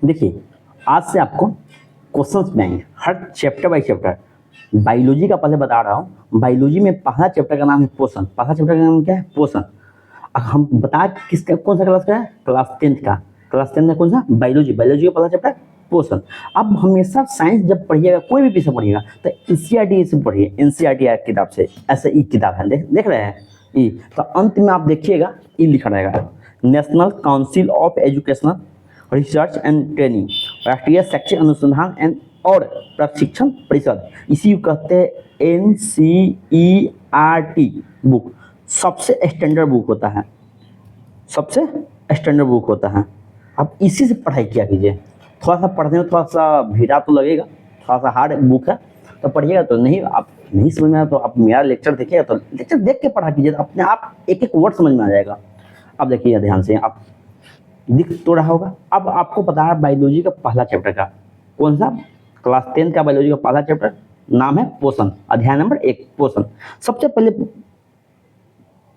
देखिए, आज से आपको क्वेश्चंस बनाएंगे हर चैप्टर बाय चैप्टर। बायोलॉजी का पहले बता रहा हूँ। बायोलॉजी में पहला चैप्टर का नाम है पोषण। पहला चैप्टर का नाम क्या है? पोषण। अब हम बता किसका, कौन सा क्लास का है? क्लास 10th का। क्लास 10th में कौन सा? बायोलॉजी। बायोलॉजी का पहला चैप्टर पोषण। अब हमेशा साइंस जब पढ़िएगा, कोई भी विषय पढ़िएगा, तो एनसीईआरटी से पढ़िए। एनसीईआरटी किताब से, ऐसे ई किताब है, देख रहे हैं ई। तो अंत में आप देखिएगा ई लिखा रहेगा, national council of educational research and training, राष्ट्रीय शैक्षिक अनुसंधान एंड और प्रशिक्षण परिषद, इसी को कहते हैं एनसीईआरटी बुक। सबसे स्टैंडर्ड बुक होता है, सबसे स्टैंडर्ड बुक होता है। आप इसी से पढ़ाई किया कीजिए। थोड़ा सा पढ़ने में थोड़ा सा भीड़ा तो लगेगा, थोड़ा सा हार्ड बुक है, तो पढ़िएगा। तो नहीं, आप नहीं समझ में आया तो आप मेरा लेक्चर देखिएगा, तो लेक्चर देख के पढ़ा कीजिए, अपने आप एक एक वर्ड समझ में आ जाएगा। अब देखिए ध्यान से, आप दिख तो रहा होगा। अब आपको पता है बायोलॉजी का पहला चैप्टर का कौन सा? क्लास 10 का बायोलॉजी का पहला चैप्टर नाम है पोषण, अध्याय नंबर 1 पोषण। सबसे पहले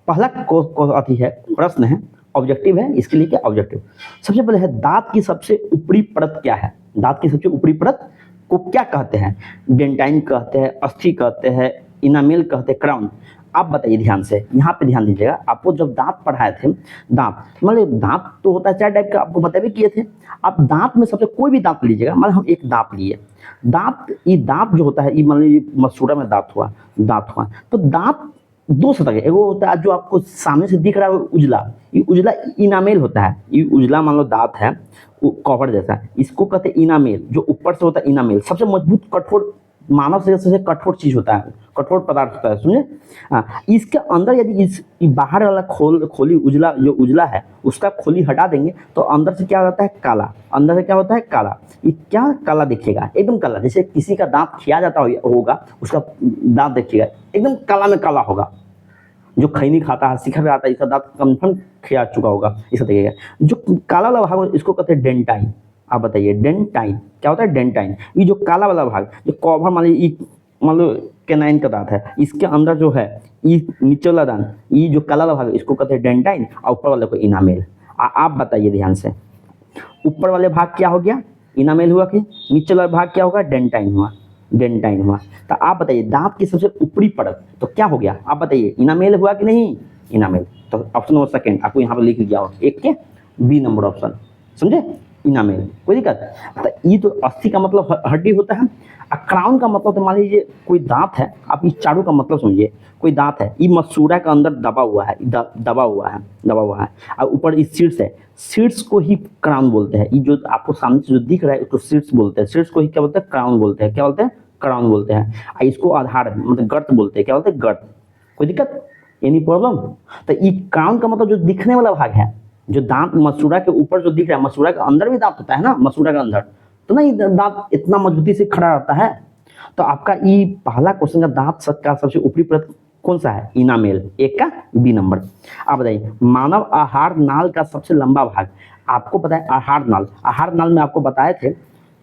पहला अति है, प्रश्न है, ऑब्जेक्टिव है। इसके लिए क्या ऑब्जेक्टिव? सबसे पहले है, दांत की सबसे ऊपरी परत क्या है? दांत की सबसे ऊपरी परत को क्या कहते हैं? डेंटाइन कहते हैं, अस्थि कहते हैं, इनामेल कहते हैं, क्राउन। आप बताइए ध्यान से, यहाँ पे ध्यान दीजिएगा। आपको जब दांत पढ़ाए थे, दांत मतलब दांत तो होता है 4 टाइप का, आपको बता भी किए थे। आप दांत में सबसे कोई भी दांत लीजिएगा, मतलब हम एक दांत लिए, दांत, ये दांत जो होता है, ये मान लीजिए मसूड़ा में दांत हुआ, तो दांत दो सतह के, एगो होता है जो आपको सामने से दिख रहा है उजला, ये उजला इनामेल होता है। ये उजला मान लो दांत है, कवर जैसा, इसको कहते हैं इनामेल। जो ऊपर से होता है इनामेल, सबसे मजबूत कठोर, मानव शरीर से कठोर चीज होता है, कठोर पदार्थ होता है, सुनिए। हाँ, इसके अंदर यदि इस बाहर वाला खोली उजला, जो उजला है उसका खोली हटा देंगे तो अंदर से क्या होता है? काला। अंदर से क्या होता है? काला। ये क्या काला दिखेगा? एकदम काला, जैसे किसी का दांत खिया जाता होगा, उसका दांत देखिएगा एकदम काला में काला होगा। जो खैनी खाता है, शिखर खाता है, इसका दांत कंफर्म खिया चुका होगा, इसका देखिएगा। जो काला वाला भाग इसको कहते हैं डेंटाइन। आप बताइए डेंटाइन क्या होता है? डेंटाइन। ये जो काला वाला भाग, जो कवर मान लो कैनाइन का दांत है, इसके अंदर जो है ये नीचे वाला दांत, ये जो काला वाला भाग इसको कहते हैं डेंटाइन, और ऊपर वाले को इनामेल। आप बताइए ध्यान से, ऊपर वाले भाग क्या हो गया? इनामेल हुआ, कि नीचे वाला भाग क्या होगा? डेंटाइन हुआ, डेंटाइन हुआ। तो आप बताइए दांत की सबसे ऊपरी परत तो क्या हो गया? आप बताइए इनामेल हुआ कि नहीं? इनामेल। तो ऑप्शन नंबर सेकंड आपको यहाँ पर लिख दिया हो, एक के बी नंबर ऑप्शन, समझे? इनामेल। कोई दिक्कत? तो ये तो अस्थि का मतलब हड्डी होता है। क्राउन का मतलब, तो मान लीजिए कोई दांत है, आप इस चारों का मतलब समझिए। कोई दांत है, ये मसूड़ा के अंदर दबा हुआ है, दबा हुआ है, और ऊपर इस सीड्स है, सीड्स को ही क्राउन बोलते हैं। ये जो आपको सामने से जो दिख रहा है उसको सीड्स बोलते हैं। सीड्स को ही क्या बोलते हैं? क्राउन बोलते हैं। क्या बोलते हैं? क्राउन बोलते हैं। और इसको आधार मतलब गर्त बोलते हैं। क्या बोलते हैं? गर्त। कोई दिक्कत? Any problem? तो ये क्राउन का मतलब जो दिखने वाला भाग है, जो दांत मसूड़ा के ऊपर जो दिख रहा है, मसूड़ा के अंदर भी दांत होता है ना, मसूड़ा के अंदर तो नहीं दांत इतना मजबूती से खड़ा रहता है। तो आपका ये पहला क्वेश्चन का दांत का सबसे ऊपरी परत कौन सा है? इनामेल, एक का बी नंबर। आप बताइए मानव आहार नाल का सबसे लंबा भाग। आपको पता है आहार नाल, आहार नाल में आपको बताए थे,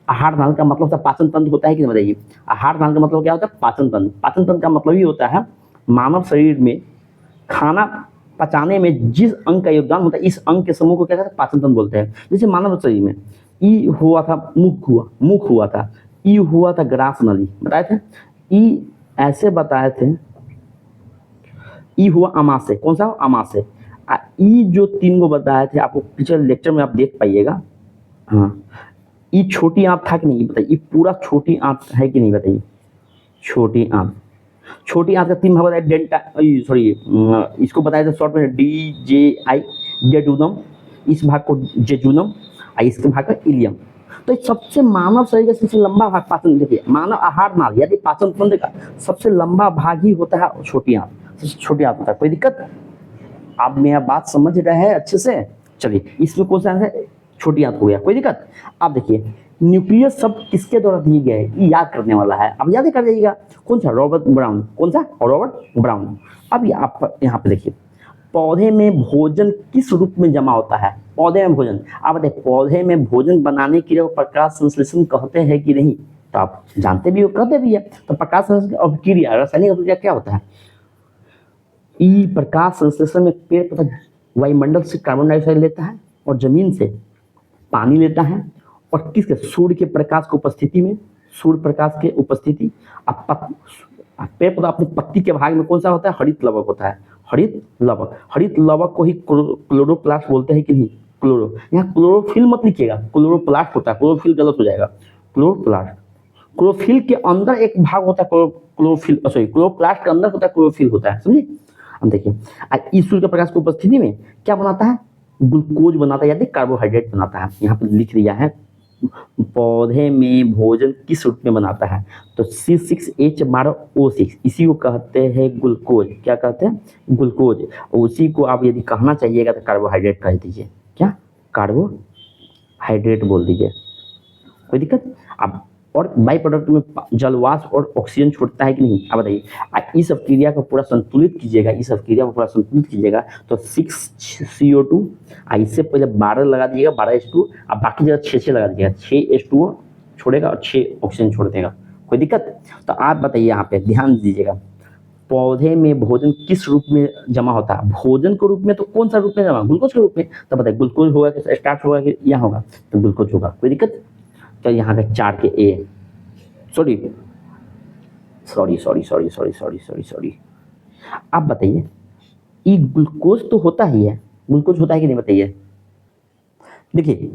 आहार नाल का मतलब होता है पाचन तंत्र होता है कि नहीं? बताइए आहार नाल का मतलब क्या होता है? पाचन तंत्र। पाचन तंत्र का मतलब ही होता है मानव शरीर में खाना पचाने में जिस अंग का योगदान होता है, इस अंग के समूह को क्या कहते हैं? पाचन तंत्र बोलते हैं। जैसे मानव शरीर में ई हुआ था, मुख हुआ था, ई हुआ था ग्रास नली, बताए थे। ई ऐसे बताए थे, ई हुआ अमाशय, कौन सा? अमाशय। ई जो 3 को बताए थे आपको पिछले लेक्चर में, आप देख पाइएगा। हाँ, ई छोटी आंत था कि नहीं बताइए? ये पूरा छोटी आंत है कि नहीं बताइए? छोटी आंत। छोटी आंत का 3 भाग बताया, डेंटा सॉरी इसको बताया था शॉर्ट में DJI, डेडूनम। इस भाग को जेजूनम, और इसके भाग का इलियम। तो सबसे मानव शरीर का सबसे लंबा भाग पाचन, देखिए मानव आहार नाल यदि पाचन तंत्र का सबसे लंबा भाग ही होता है छोटी आंत, सबसे छोटी आंत होता है। कोई दिक्कत? आप मेरा बात समझ रहे हैं अच्छे से? चलिए इसमें कौन सा आंसर? छोटी आंत हो गया। कोई दिक्कत? आप देखिए न्यूक्लियस शब्द किसके द्वारा दिए गए? ये याद करने वाला है, अब याद कर जाइएगा। कौन सा? Robert brown. कौन सा? Robert brown. अब आप यहाँ पे देखिए, पौधे में भोजन किस रूप में जमा होता है? पौधे में भोजन, आप देखिए पौधे में भोजन बनाने के लिए प्रकाश संश्लेषण कहते हैं कि नहीं? तो आप जानते भी हो, कहते भी है। तो प्रकाश संश्लेषण अभिक्रिया, रासायनिक अभिक्रिया क्या होता है? ई प्रकाश संश्लेषण में पेड़ पौधा वायुमंडल से कार्बन डाइऑक्साइड लेता है, और जमीन से पानी लेता है, और किसके, सूर्य के प्रकाश की उपस्थिति में, सूर्य प्रकाश के उपस्थिति। अब पेड़ पौधा अपनी पत्ती के भाग में कौन सा होता है, हरित लवक होता है, हरित लवक। हरित लवक को ही क्लोरोप्लास्ट बोलते हैं कि नहीं, क्लोरो, यहाँ क्लोरोफिल मत लिखिएगा, क्लोरोप्लास्ट होता है, क्लोरोफिल गलत हो जाएगा, क्लोरोप्लास्ट। क्लोरोफिल के अंदर एक भाग होता है क्लोरोफिल, सॉरी क्लोरोप्लास्ट के अंदर होता है क्लोरोफिल होता है, समझे। अब देखिए इस सूर्य के प्रकाश की उपस्थिति में क्या बनाता है, ग्लूकोज बनाता है, यानी कार्बोहाइड्रेट बनाता है। यहाँ पर लिख दिया है पौधे में भोजन किस रूप में बनाता है, तो C6H12O6 इसी को कहते हैं ग्लूकोज। क्या कहते हैं, ग्लूकोज। उसी को आप यदि कहना चाहिएगा तो कार्बोहाइड्रेट कह दीजिए, क्या, कार्बोहाइड्रेट बोल दीजिए, कोई दिक्कत। अब और बाई प्रोडक्ट में जलवाष्प और ऑक्सीजन छोड़ता है कि नहीं, आप बताइए। इस अवक्रिया को पूरा संतुलित कीजिएगा, इस अवक्रिया को पूरा संतुलित कीजिएगा तो 6CO2, इससे पहले 12 लगा दीजिएगा, 12H2, अब बाकी जगह 6 लगा दीजिएगा, 6H2O छोड़ेगा और 6 ऑक्सीजन छोड़ देगा, कोई दिक्कत। तो आप बताइए, यहाँ पे ध्यान दीजिएगा, पौधे में भोजन किस रूप में जमा होता है, भोजन के रूप में, तो कौन सा रूप में जमा, ग्लूकोज के रूप में। तो बताइए ग्लूकोज होगा कि स्टार्च होगा कि यहाँ होगा, तो ग्लूकोज होगा, कोई दिक्कत। तो यहाँ का 4 के ए, सॉरी, आप बताइए ये ग्लूकोज तो होता ही है, ग्लूकोज होता है कि नहीं बताइए। देखिए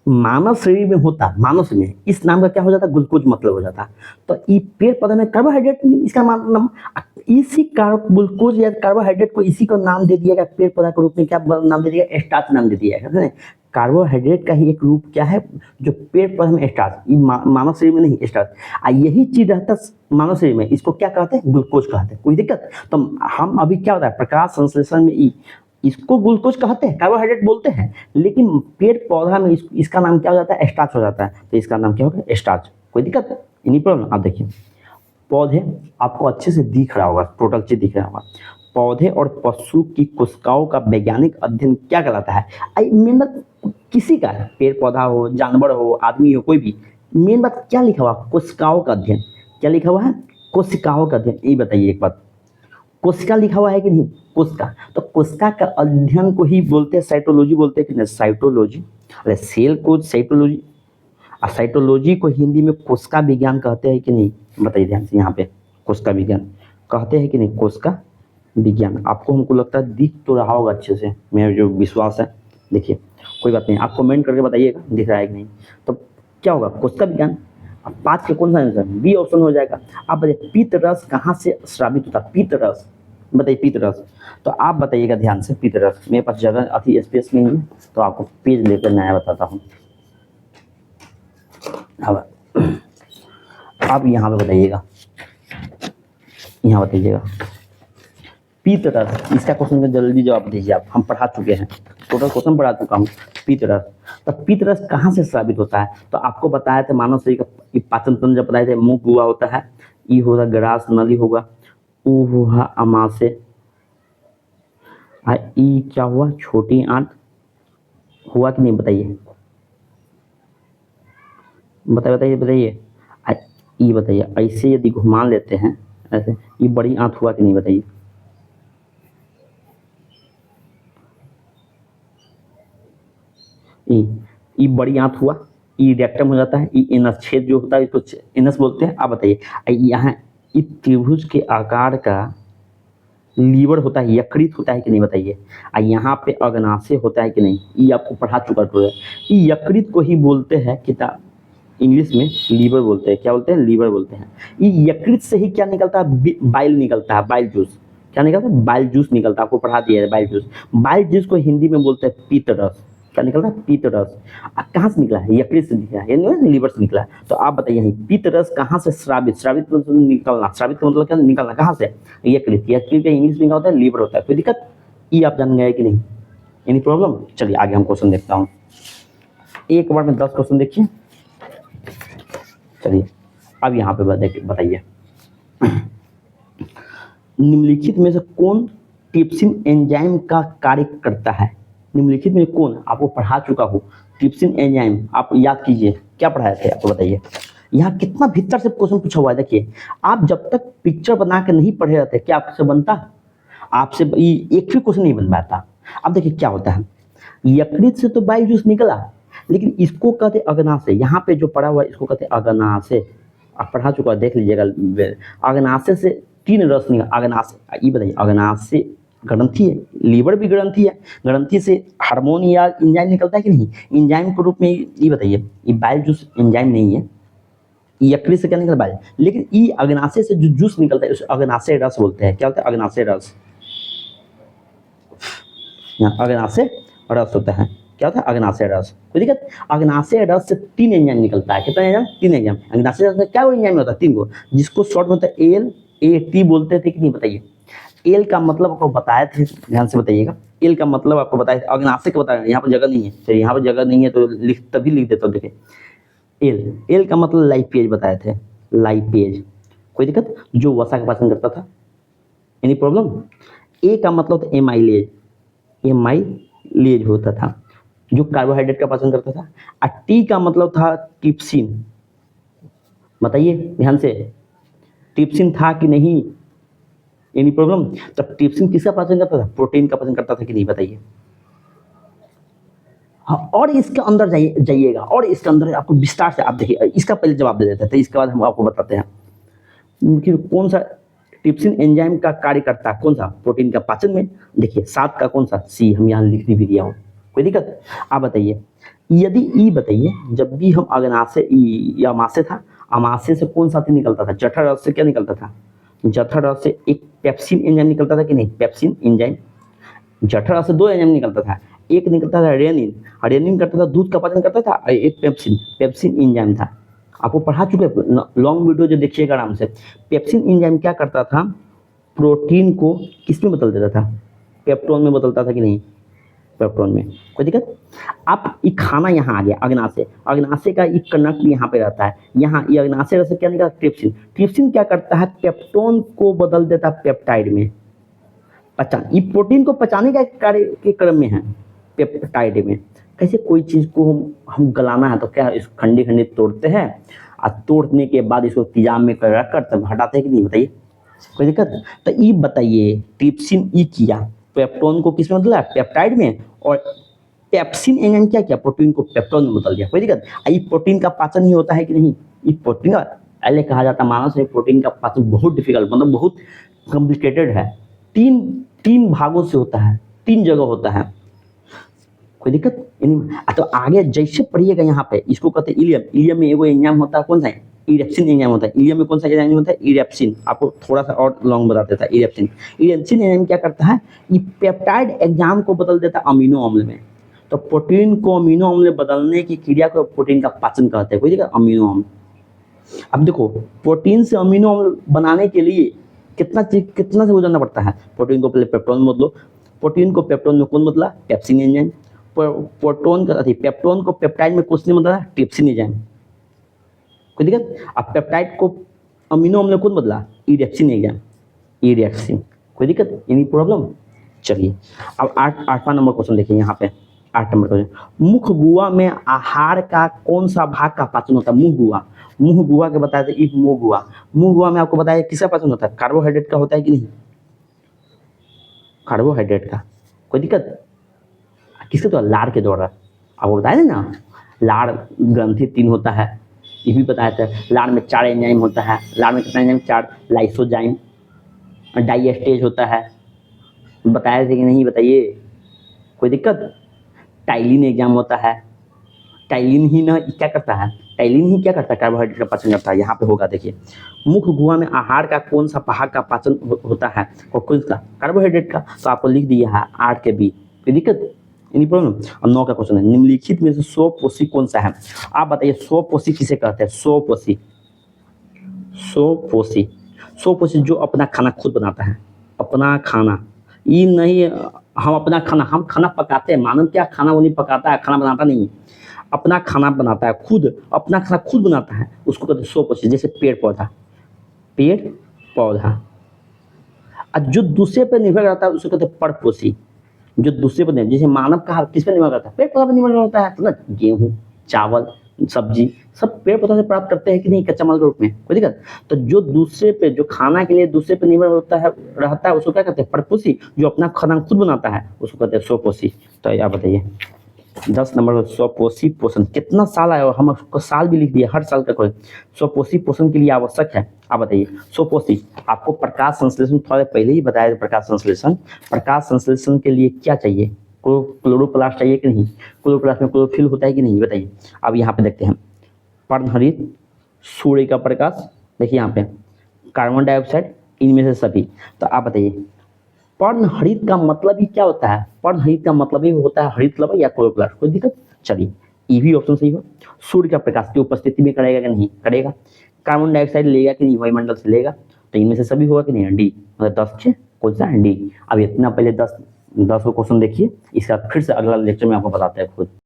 मानव शरीर में होता, मानव शरीर में इस नाम का क्या हो जाता है, ग्लूकोज मतलब हो जाता। तो ये पेड़ पौधे में कार्बोहाइड्रेट, इसका नाम इसी ग्लूकोज या कार्बोहाइड्रेट को इसी को नाम दे दिया गया, पेड़ पौधा के रूप में क्या नाम दे दिया, स्टार्च नाम दे दिया है। कार्बोहाइड्रेट का ही एक रूप क्या है, जो पेड़ पौधे में स्टार्च, मानव शरीर में नहीं स्टार्च, यही चीज रहता मानव शरीर में, इसको क्या कहते हैं, ग्लूकोज कहते हैं, कोई दिक्कत। तो हम अभी क्या होता है, प्रकाश संश्लेषण में इसको ग्लूकोज कहते हैं, कार्बोहाइड्रेट बोलते हैं, लेकिन पेड़ पौधा में इसका नाम क्या हो जाता है, स्टार्च हो जाता है। तो इसका नाम क्या होगा, स्टार्च, कोई दिक्कत नहीं, प्रॉब्लम। आप देखिए पौधे आपको अच्छे से दिख रहा होगा, टोटल चीज दिख रहा होगा। पौधे और पशु की कोशिकाओं का वैज्ञानिक अध्ययन क्या कहलाता है, मेन बात किसी का है, पेड़ पौधा हो, जानवर हो, आदमी हो, कोई भी, मेन बात क्या लिखा हुआ, कोशिकाओं का अध्ययन। क्या लिखा हुआ है, कोशिकाओं का अध्ययन। ये बताइए एक बात, कोशिका लिखा हुआ है कि नहीं, कोशिका। तो कोशिका का अध्ययन को ही बोलते हैं साइटोलॉजी, बोलते हैं कि नहीं, साइटोलॉजी। अरे सेल को साइटोलॉजी, और साइटोलॉजी को हिंदी में कोशिका विज्ञान कहते हैं कि नहीं, बताइए ध्यान से। यहाँ पे कोशिका विज्ञान कहते हैं कि नहीं, कोशिका विज्ञान। आपको हमको लगता है दिख तो रहा होगा अच्छे से, मेरा जो विश्वास है। देखिए कोई बात नहीं, आप कमेंट करके बताइएगा दिख रहा है कि नहीं। तो क्या होगा, कोशिका विज्ञान। अब 5 के कौन सा आंसर, बी ऑप्शन हो जाएगा। आप बताइए पीत रस कहाँ से स्रावित होता है, पीत रस, बताइए पीत रस। तो आप बताइएगा ध्यान से, पीत रस। मेरे पास जगह अति स्पेस नहीं है, तो आपको पेज लेकर नया बताता हूँ। अब आप यहाँ पे बताइएगा, यहाँ बताइएगा पीत रस, इसका क्वेश्चन का जल्दी जवाब दीजिए आप, हम पढ़ा चुके हैं, टोटल क्वेश्चन पढ़ा चुका हूँ। पीत रस, तो पीत रस कहाँ से स्रावित होता है, तो आपको बताया था मानव शरीर का पाचन तंत्र जब बताए थे, मुख हुआ होता है, ई होगा ग्रास नली होगा, ऊ हुआ अमाशय, ई क्या हुआ, छोटी आंत हुआ कि नहीं, बताइए बताइए। ई बताइए, ऐसे यदि घुमा लेते हैं ऐसे, ये बड़ी आंत हुआ कि नहीं, बताइए। ई बड़ी आंत हुआ, ई रेक्टम हो जाता है, ई एनस छेद जो होता है इसको एनस बोलते हैं। आप बताइए यहाँ ई त्रिभुज के आकार का लीवर होता है, यकृत होता है कि नहीं, बताइए। यहाँ पे अग्नाशय होता है कि नहीं, ये आपको पढ़ा चुका है। ये यकृत को ही बोलते हैं किताब इंग्लिश में लीवर बोलते हैं, क्या बोलते हैं, लीवर बोलते हैं। ये यकृत से ही क्या निकलता है, बाइल निकलता है, बाइल जूस। क्या निकलता है, बाइल जूस निकलता है, आपको पढ़ा दिया है बाइल जूस। बाइल जूस को हिंदी में बोलते हैं पीत रस। क्या निकलता है, पीत रस। कहाँ से निकला है, यकृत से निकला है, यानी लीवर से निकला है। तो आप बताइए पीत रस कहाँ से स्रावित, स्रावित मतलब निकलना, स्रावित का मतलब क्या, निकलना कहाँ से, यकृत। यकृत का इंग्लिश में क्या होता है, लीवर होता है। कोई दिक्कत, ये आप जान गए कि नहीं, एनी प्रॉब्लम। चलिए आगे हम क्वेश्चन देखता हूँ, एक बार में 10 क्वेश्चन देखिए। चलिए अब यहाँ पे बताइए निम्नलिखित में से कौन ट्रिप्सिन एंजाइम का कार्य करता है, निम्नलिखित में कौन, आपको पढ़ा चुका हूँ ट्रिप्सिन एंजाइम, आप याद कीजिए क्या पढ़ाए थे, आपको बताइए। यहाँ कितना भीतर से क्वेश्चन पूछा हुआ है। देखिए आप जब तक पिक्चर बना के नहीं पढ़े रहते, क्या आपसे बनता, आपसे एक भी क्वेश्चन नहीं बन पाता। अब देखिए क्या होता है, यकृत से तो बाइल जूस निकला, लेकिन इसको कहते अग्नाशय, यहाँ पे जो पड़ा हुआ है इसको कहते अग्नाशय। आप पढ़ा चुका देख लीजिएगा। अग्नाशय से 3 रस निकल, अग्नाशय ये बताइए, अग्नाशय ग्रंथि है, लीवर भी ग्रंथि है, ग्रंथि से हार्मोन या एंजाइम निकलता है कि नहीं? एंजाइम के रूप में ये बताइए, ये बाइल जूस एंजाइम नहीं है, यकृत से क्या निकलता है? बाइल। लेकिन ये अग्नाशय से जो जूस निकलता है उसे अग्नाशय रस बोलते हैं। क्या होता है? अग्नाशय रस। यहाँ अग्नाशय रस होता है। क्या होता है? अग्नाशय रस। कोई दिक्कत? अग्नाशय रस से 3 एंजाइम निकलता है। कितना एंजाइम? 3 एंजाइम। अग्नाशय रस में क्या एंजाइम होता है? 3 गो, जिसको शॉर्ट में होता है एल ए टी बोलते थे कि नहीं? बताइए। एल का मतलब आपको बताए थे, ध्यान से बताइएगा। एल का मतलब आपको बताया, अग्नाशय का बताया, यहाँ पर जगह नहीं है। चलिए यहाँ पर जगह नहीं है तो तभी लिख देता हूँ। देखिए एल का मतलब लाइपेज बताए थे, लाइपेज। कोई दिक्कत? जो वसा का पाचन करता था। Any problem? ए का मतलब था एमाइलेज, एमाइलेज होता था जो कार्बोहाइड्रेट का पाचन करता था। और टी का मतलब था ट्रिप्सिन। बताइए ध्यान से, ट्रिप्सिन था कि नहीं? Any problem? तो ट्रिप्सिन किसका पाचन करता था? प्रोटीन का पाचन करता था कि नहीं? बताइए। हाँ, और इसके अंदर जाइएगा, और इसके अंदर आपको विस्तार से आप देखिए, इसका पहले जवाब दे देते हैं, इसके बाद हम आपको बताते हैं कि कौन सा ट्रिप्सिन एंजाइम का कार्य करता है, कौन सा? प्रोटीन का पाचन में। देखिए 7 का कौन सा? सी। हम यहाँ लिख भी दिया हूँ, कोई दिक्कत? आप बताइए, यदि ई बताइए, जब भी हम अग्नाशय या अमाशय था, अमाशय से कौन सा निकलता था? जठर रस से क्या निकलता था? जठर रस से एक पेप्सिन एंजाइम निकलता था कि नहीं? Pepsin enzyme. जठर रस से 2 एंजाइम निकलता था, एक निकलता था रेनिन, रेनिन करता था दूध का पाचन करता था, और एक पेप्सिन एंजाइम था। आपको पढ़ा चुके, लॉन्ग वीडियो जो देखिएगा आराम से। पेप्सिन एंजाइम क्या करता था? प्रोटीन को किस में बदल देता था? पेप्टोन में बदलता था कि नहीं? पेप्टोन में। कोई दिक्कत? आप ये खाना यहाँ आ गया अग्नाशय, अग्नाशय का ये कनक भी यहाँ पे रहता है। यहाँ ये अग्नाशय से क्या निकलता? ट्रिप्सिन। ट्रिप्सिन क्या करता है? पेप्टोन को बदल देता है पेप्टाइड में। पहचान, ये प्रोटीन को पचाने का कार्य के क्रम में है पेप्टाइड में। कैसे? कोई चीज़ को हम गलाना है तो क्या इस खंडी खंडी तोड़ते हैं, और तोड़ने के बाद इसको तेजाब में रख कर तब हटाते हैं कि नहीं? बताइए। कोई दिक्कत? तो ये बताइए, ट्रिप्सिन ई किया, पेप्टोन को किस में बदला? पेप्टाइड में। और पेप्सिन एंजाइम क्या किया? प्रोटीन को पेप्टोन में बदल दिया। कोई दिक्कत? ये प्रोटीन का पाचन ही होता है कि नहीं? ये प्रोटीन का पहले कहा जाता, मानव से प्रोटीन का पाचन बहुत डिफिकल्ट, मतलब बहुत कॉम्प्लिकेटेड है। 3 भागों से होता है, 3 जगह होता है। कोई दिक्कत? तो आगे जैसे पढ़िएगा यहाँ पे, इसको कहते हैं इलियम। इलियम में एगो एंजाइम होता है, कौन सा है? इरेप्सिन एंजाइम होता है। इलियम में कौन सा एंजाइम होता है? इरेप्सिन। आपको थोड़ा सा और लॉन्ग बता देता है। इरेप्सिन एंजाइम क्या करता है? ये पेप्टाइड एंजाइम को बदल देता है अमीनो अम्ल में। तो प्रोटीन को अमीनो अम्ल में बदलने की क्रिया को प्रोटीन का पाचन कहते हैं। कोई दिक्कत? अमीनो अम्ल। अब देखो, प्रोटीन से अमीनो अम्ल बनाने के लिए कितना से गुजरना पड़ता है? प्रोटीन को पहले पेप्टोन में बदलो, प्रोटीन को पेप्टोन में कौन बदला? Pepsin enzyme. पेप्टोन को पेप्टाइड में कुछ नहीं बदला? Trypsin enzyme. कोई दिक्कत? अब पेप्टाइड को अमीनो अम्ल में कौन बदला? Erepsin enzyme, erepsin. कोई दिक्कत? Any problem? चलिए अब 8वां नंबर क्वेश्चन देखिए यहाँ पे। 8 नंबर क्वेश्चन, मुख गुहा में आहार का कौन सा भाग का पाचन होता है? मुंह गुहा। मुंह गुहा के बताया था, एक मुंह गुहा। मुंह गुहा में आपको बताया किसका पाचन होता है? कार्बोहाइड्रेट का होता है कि नहीं? कार्बोहाइड्रेट का। कोई दिक्कत? किसके द्वारा? लार के द्वारा। आपको बताया ना, लार ग्रंथि 3 होता है, ये भी बताया था। लार में 4 एंजाइम होता है। लार में कितना एंजाइम? 4। लाइसोजाइम, डाइएस्टेज होता है, बताया थे कि नहीं? बताइए। कोई दिक्कत? टाइलिन एग्जाम होता है। टाइलिन ही ना क्या करता है? टाइलिन ही क्या करता है? कार्बोहाइड्रेट का पाचन करता है। यहाँ पे होगा देखिए, मुख गुहा में आहार का कौन सा भाग का पाचन होता है? और कौन सा? कार्बोहाइड्रेट का। तो आपको लिख दिया है 8 के बी। कोई दिक्कत? Any problem? और 9 का क्वेश्चन है, निम्नलिखित में से स्वपोषी कौन सा है? आप बताइए, स्वपोषी किसे कहते हैं? स्वपोषी, स्वपोषी, स्वपोषी जो अपना खाना खुद बनाता है। अपना खाना, ये नहीं हम अपना खाना, हम खाना पकाते हैं। मानव क्या खाना वो नहीं पकाता है, खाना बनाता नहीं है, अपना खाना बनाता है खुद, अपना खाना खुद बनाता है, उसको कहते हैं स्वपोषी। जैसे पेड़ पौधा, पेड़ पौधा। और जो दूसरे पर निर्भर रहता है उसको कहते हैं परपोषी। जो दूसरे पर जैसे मानव का किस पर निर्भर करता है? पेड़ पौधा पर निर्भर होता है। तो ना गेहूँ, चावल, सब्जी सब पेड़ पौधा से प्राप्त करते हैं कि नहीं? कच्चा माल के रूप में। कोई दिक्कत? तो जो दूसरे पे, जो खाना के लिए दूसरे पे निर्भर होता है, रहता है, उसको क्या कहते हैं? परपोषी। जो अपना खाना खुद बनाता है उसको कहते हैं स्वपोषी। तो आप बताइए। 10 नंबर स्वपोषी पोषण कितना साल आया, हम उसको साल भी लिख दिया, हर साल का कोई स्वपोषी पोषण के लिए आवश्यक है। आप बताइए स्वपोषी, आपको प्रकाश संश्लेषण थोड़ा पहले ही बताया था। प्रकाश संश्लेषण के लिए क्या चाहिए, क्लोरोप्लास्ट चाहिए कि नहीं, क्लोरोप्लास्ट में क्लोरोफिल होता है कि नहीं, बताइए। अब यहाँ पे देखते हैं पर्णहरित, सूर्य का प्रकाश, देखिए यहाँ पे कार्बन डाइऑक्साइड, इनमें से सभी। तो आप बताइए पर्णहरित का मतलब ही क्या होता है, पर्णहरित का मतलब ही होता है हरित लवण या क्लोरोप्लास्ट, कोई दिक्कत, चलिए ये भी ऑप्शन सही हो। सूर्य का प्रकाश की उपस्थिति में करेगा कि नहीं करेगा, कार्बन डाइऑक्साइड लेगा कि नहीं वायुमंडल से लेगा, तो इनमें से सभी होगा कि नहीं, डी, मतलब 10 6 कौन सा है, डी। अब इतना पहले 10 को क्वेश्चन देखिए, इसके बाद फिर से अगला लेक्चर में आपको बताते हैं खुद।